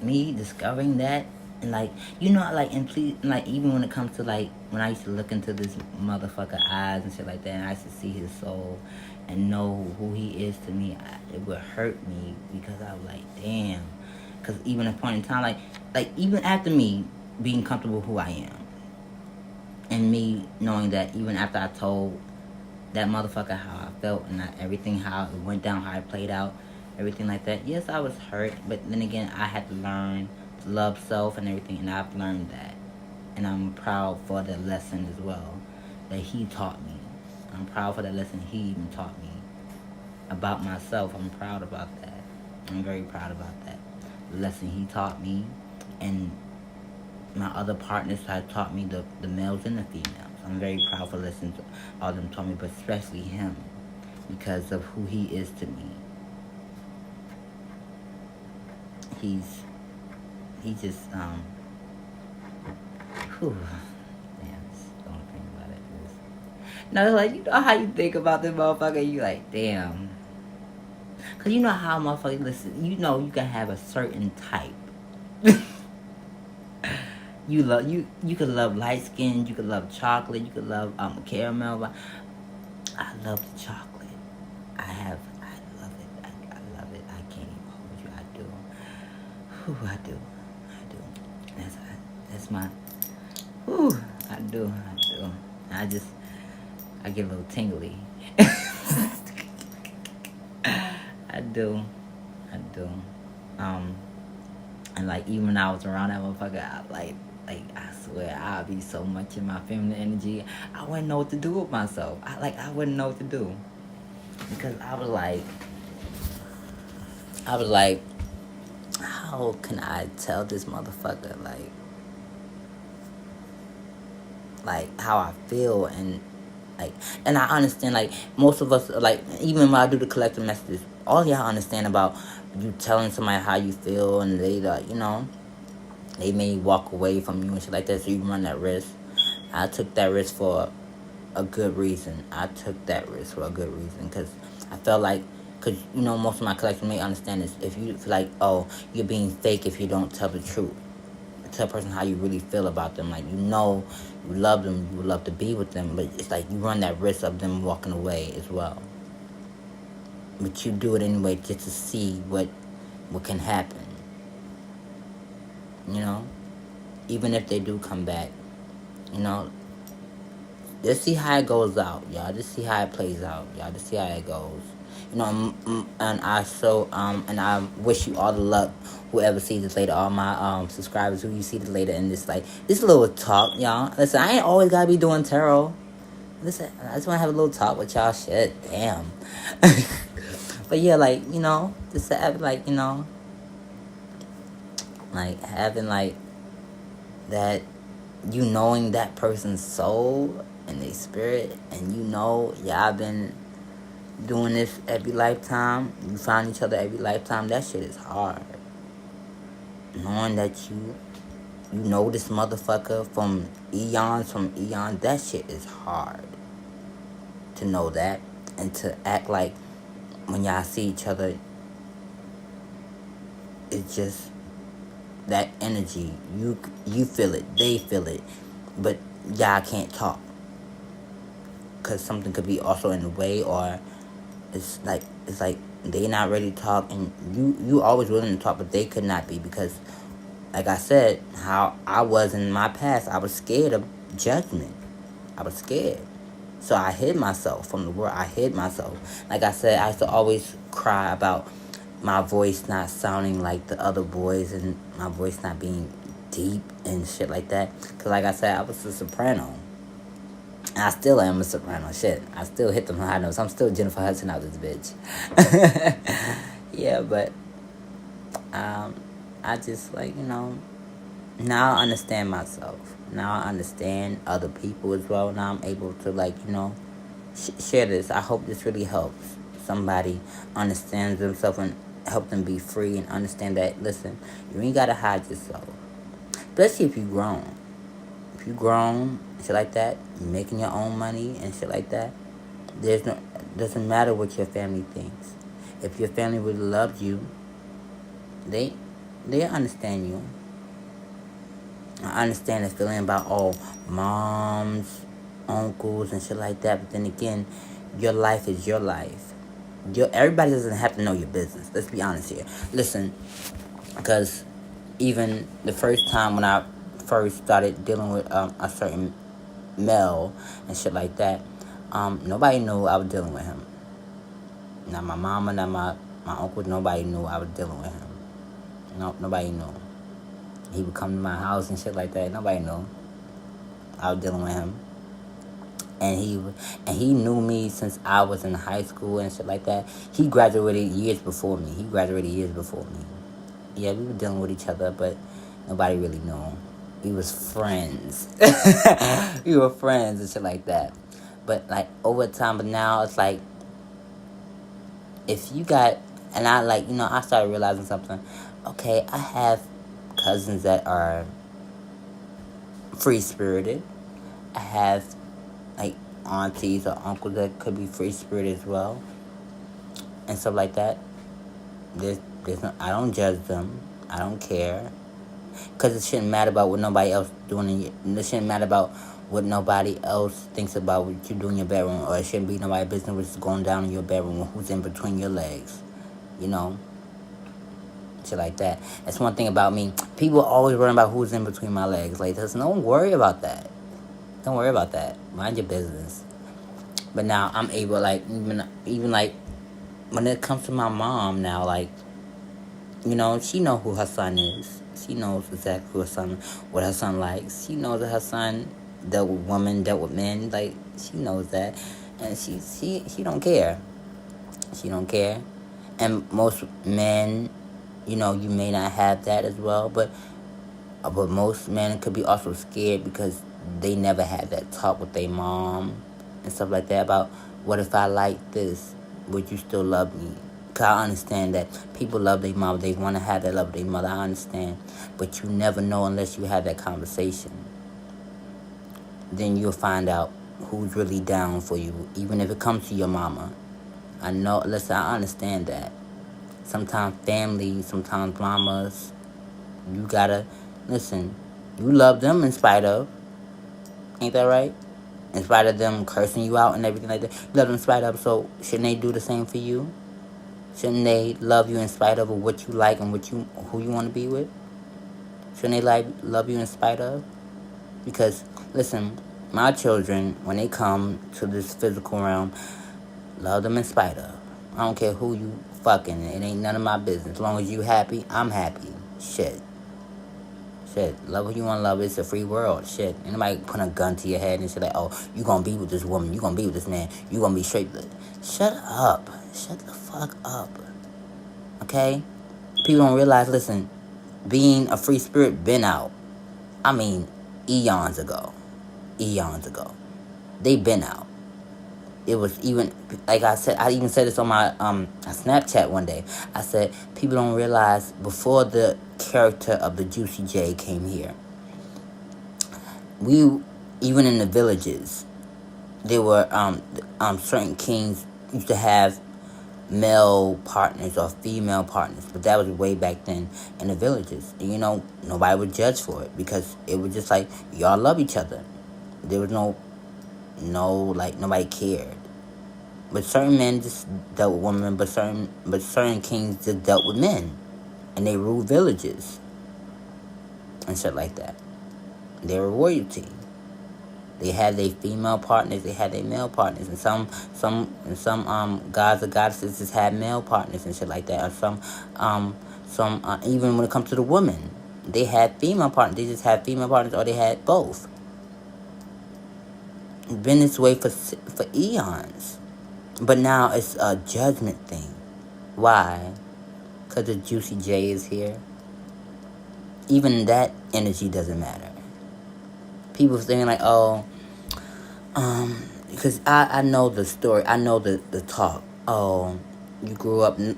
me discovering that, and like, and please, like, even when it comes to, like, when I used to look into this motherfucker eyes and shit like that, and I used to see his soul and know who he is to me, it would hurt me because I was like, damn. Because even at a point in time, like even after me being comfortable who I am, and me knowing that even after I told that motherfucker how I felt and everything, how it went down, how it played out, everything like that, yes, I was hurt, but then again, I had to learn to love self and everything, and I've learned that. And I'm proud for the lesson as well that he taught me. I'm proud for the lesson he even taught me about myself. I'm proud about that. I'm very proud about that. The lesson he taught me, and my other partners have taught me, the males and the females. I'm very proud for listening to all of them taught me, but especially him, because of who he is to me. He just, whew. Damn, don't think about it. No, like, how you think about this motherfucker, you like, damn. Cause you know how motherfuckers listen, you can have a certain type. You could love light skin, you could love chocolate, you could love caramel. But I love the chocolate. I love it. I love it. I can't even hold you. I do. Whew, I do. That's my. Whew, I do. I get a little tingly. I do. And like, even when I was around that motherfucker, I swear, I'd be so much in my feminine energy, I wouldn't know what to do with myself. I wouldn't know what to do. Because I was like, how can I tell this motherfucker, like how I feel, and and I understand, like, most of us, like, even when I do the collective messages, all y'all understand about you telling somebody how you feel, and they, they may walk away from you and shit like that, so you run that risk. I took that risk for a good reason. Because I felt like, because, most of my collective may understand this, if you feel like, oh, you're being fake if you don't tell the truth. tell a person how you really feel about them. Like, you know, you love them, you would love to be with them, but it's like you run that risk of them walking away as well. But you do it anyway just to see what can happen. You know, even if they do come back, you know, just see how it goes out, y'all. Just see how it plays out, y'all. Just see how it goes. You know, and I wish you all the luck. Whoever sees this later, all my subscribers who you see this later, and this little talk, y'all. Listen, I ain't always gotta be doing tarot. Listen, I just wanna have a little talk with y'all. Shit, damn. But yeah, like, you know, just have, like, you know, like having like that, you knowing that person's soul and their spirit, and you know y'all been doing this every lifetime. You find each other every lifetime. That shit is hard. Knowing that you know this motherfucker from eons, that shit is hard. To know that and to act like when y'all see each other, it's just that energy. You feel it, they feel it, but y'all can't talk because something could be also in the way, or it's like they not ready to talk, and you always willing to talk, but they could not be, because like I said, how I was in my past, I was scared of judgment. I was scared. So I hid myself from the world. I hid myself. Like I said, I used to always cry about my voice not sounding like the other boys, and my voice not being deep and shit like that. Because like I said, I was a soprano. And I still am a soprano. Shit, I still hit them high notes. I'm still Jennifer Hudson out this bitch. Yeah, but I just, like, you know, now I understand myself. Now I understand other people as well. Now I'm able to, like, you know, share this. I hope this really helps somebody understand themselves and help them be free and understand that, listen, you ain't got to hide yourself. Especially if you grown. If you grown, shit like that, you making your own money and shit like that, doesn't matter what your family thinks. If your family really loved you, they understand you. I understand the feeling about moms, uncles, and shit like that. But then again, your life is your life. Everybody doesn't have to know your business. Let's be honest here. Listen, because even the first time when I first started dealing with a certain male and shit like that, nobody knew I was dealing with him. Not my mama, not my uncle. Nobody knew I was dealing with him. Nobody knew. He would come to my house and shit like that. Nobody knew I was dealing with him. And he knew me since I was in high school and shit like that. He graduated years before me. Yeah, we were dealing with each other, but nobody really knew. We was friends. We were friends and shit like that. But like over time, but now it's like, if you got, and I, like, you know, I started realizing something. Okay, I have cousins that are free spirited. I have like aunties or uncles that could be free spirited as well, and stuff like that. There's no, I don't judge them. I don't care, because it shouldn't matter about what nobody else doing. It shouldn't matter about what nobody else thinks about what you do in your bedroom, or it shouldn't be nobody's business what's going down in your bedroom or who's in between your legs. You know. Shit like that. That's one thing about me. People always worry about who's in between my legs. Like, don't worry about that. Don't worry about that. Mind your business. But now I'm able, like, even like when it comes to my mom now, like, you know, she know who her son is. She knows exactly what her son likes. She knows that her son dealt with women, dealt with men. Like, she knows that, and she don't care. She don't care. And most men, you know, you may not have that as well, but most men could be also scared because they never had that talk with their mom and stuff like that about, what if I like this? Would you still love me? Because I understand that people love their mom. They want to have that love with their mother. I understand. But you never know unless you have that conversation. Then you'll find out who's really down for you, even if it comes to your mama. I know, listen, I understand that. Sometimes family, sometimes mamas, you gotta Listen, you love them in spite of. Ain't that right? In spite of them cursing you out and everything like that. You love them in spite of. So shouldn't they do the same for you? Shouldn't they love you in spite of what you like and who you want to be with? Shouldn't they love you in spite of? Because listen, my children, when they come to this physical realm, love them in spite of. I don't care who you fucking. It ain't none of my business. As long as you happy, I'm happy. Shit. Love who you want to love. It's a free world. Shit. Anybody put a gun to your head and say like, oh, you gonna be with this woman. You gonna be with this man. You gonna be straight. Shut up. Shut the fuck up. Okay? People don't realize, listen, being a free spirit been out. I mean, eons ago. They been out. It was even, like I said, I even said this on my Snapchat one day. I said, people don't realize before the character of the Juicy J came here, even in the villages, there were certain kings used to have male partners or female partners, but that was way back then in the villages. And, nobody would judge for it because it was just like, y'all love each other. There was no, like, nobody cared. But certain men just dealt with women, but certain kings just dealt with men, and they ruled villages and shit like that. They were royalty. They had their female partners, they had their male partners, and some gods or goddesses just had male partners and shit like that. Or some even when it comes to the women, they had female partners. They just had female partners, or they had both. It's been this way for eons. But now it's a judgment thing. Why? Because the Juicy J is here. Even that energy doesn't matter. People saying like, oh, because I know the story. I know the talk. Oh, you grew up you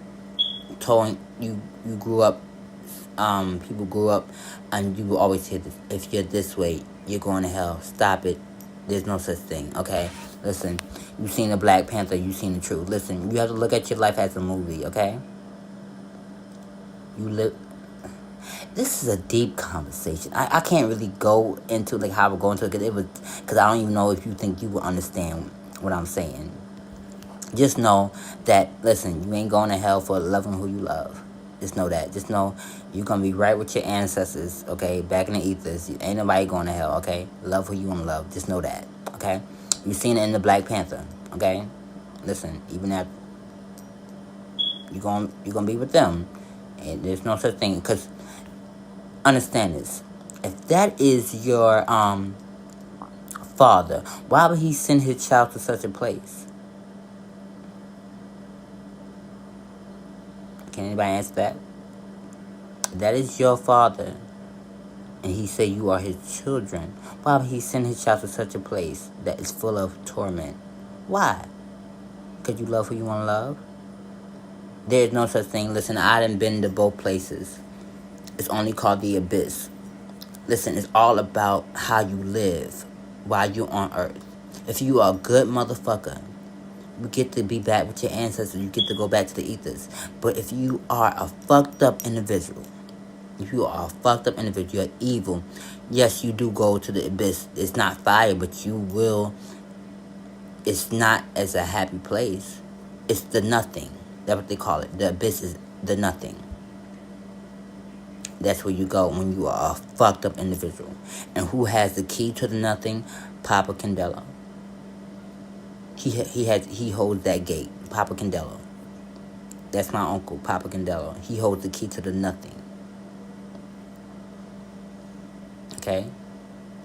grew up, people grew up and you will always hear this. If you're this way, you're going to hell. Stop it. There's no such thing. Okay? Listen, you've seen the Black Panther, you've seen the truth. Listen, you have to look at your life as a movie, okay? This is a deep conversation. I can't really go into like how we're going to it because I don't even know if you think you will understand what I'm saying. Just know that, listen, you ain't going to hell for loving who you love. Just know that. Just know you're going to be right with your ancestors, okay? Back in the ethers. Ain't nobody going to hell, okay? Love who you want to love. Just know that, okay? You've seen it in the Black Panther, okay? Listen, even if you're gonna be with them, and there's no such thing. Because understand this: if that is your father, why would he send his child to such a place? Can anybody answer that? If that is your father, and he say you are his children, why would he send his child to such a place that is full of torment? Why? Because you love who you want to love? There is no such thing. Listen, I done been to both places. It's only called the abyss. Listen, it's all about how you live while you're on earth. If you are a good motherfucker, you get to be back with your ancestors. You get to go back to the ethers. But if you are a fucked up individual, you're evil, yes, you do go to the abyss. It's not fire, but you will. It's not as a happy place. It's the nothing. That's what they call it. The abyss is the nothing. That's where you go when you are a fucked up individual. And who has the key to the nothing? Papa Candelo. He holds that gate. Papa Candelo. That's my uncle, Papa Candelo. He holds the key to the nothing. Okay?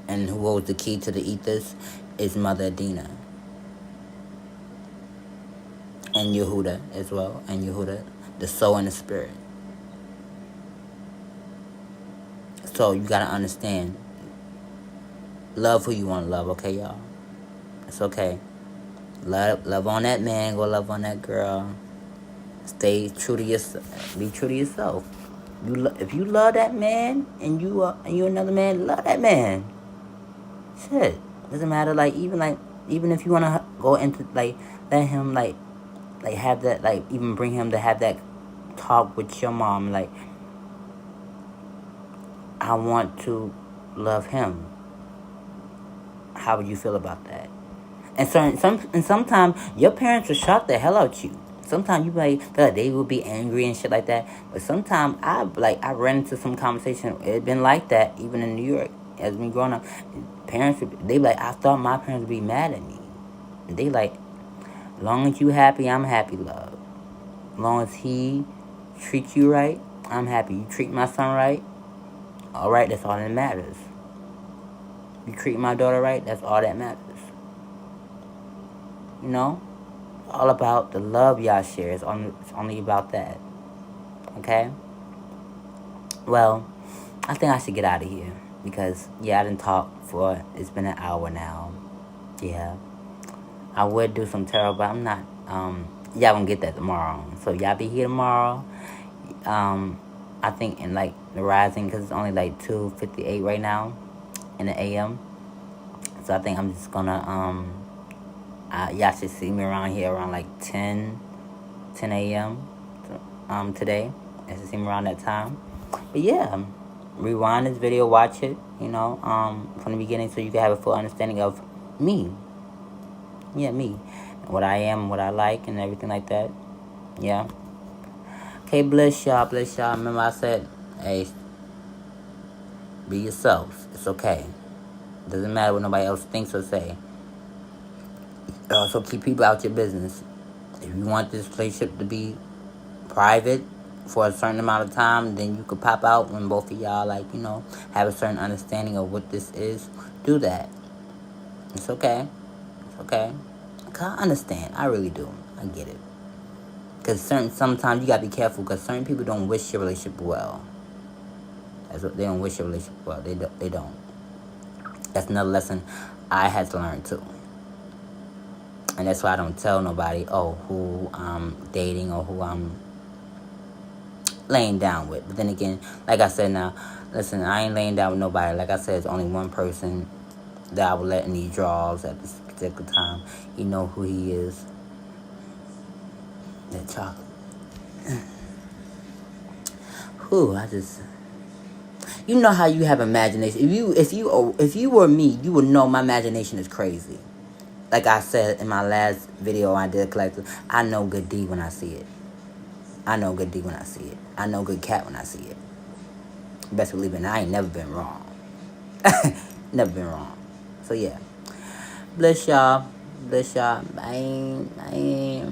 And who holds the key to the ethers is Mother Adina. And Yehuda as well. And Yehuda, the soul and the spirit. So you gotta understand. Love who you want to love, okay, y'all? It's okay. Love on that man, go love on that girl. Stay true to yourself. Be true to yourself. If you love that man and you another man, love that man. Shit. Doesn't matter, even if you wanna go into let him have that, even bring him to have that talk with your mom, I want to love him. How would you feel about that? And sometimes your parents will shock the hell out you. Sometimes you might feel like they will be angry and shit like that. But sometimes I ran into some conversation. It been like that even in New York as me growing up. Parents they like I thought my parents would be mad at me. They like, long as you happy, I'm happy, love. Long as he treats you right, I'm happy. You treat my son right, all right. That's all that matters. You treat my daughter right, that's all that matters. You know, all about the love y'all share. It's only about that. Okay. Well, I think I should get out of here because yeah, I didn't talk for it's been an hour now. Yeah, I would do some tarot, but I'm not. Y'all gonna get that tomorrow. So y'all be here tomorrow. I think in like the rising because it's only like 2:58 right now in the AM. So I think I'm just gonna y'all should see me around here around like 10 a.m. Today. I should see me around that time. But yeah, rewind this video, watch it, from the beginning so you can have a full understanding of me. Yeah, me. What I am, what I like, and everything like that. Yeah. Okay, bless y'all, bless y'all. Remember I said, hey, be yourselves. It's okay. Doesn't matter what nobody else thinks or say. Also, keep people out your business. If you want this relationship to be private for a certain amount of time, then you could pop out when both of y'all, have a certain understanding of what this is. Do that. It's okay. It's okay. I understand. I really do. I get it. Because sometimes you got to be careful because certain people don't wish your relationship well. They don't wish your relationship well. They don't. That's another lesson I had to learn too. And that's why I don't tell nobody, who I'm dating or who I'm laying down with. But then again, like I said now, listen, I ain't laying down with nobody. Like I said, it's only one person that I will let in these draws at this particular time. You know who he is. That chocolate. Whew, you know how you have imagination. If you were me, you would know my imagination is crazy. Like I said in my last video I did collective, I know good D when I see it. I know good D when I see it. I know good cat when I see it. Best believe it. I ain't never been wrong. Never been wrong. So yeah. Bless y'all. Bless y'all. Bye. Bye.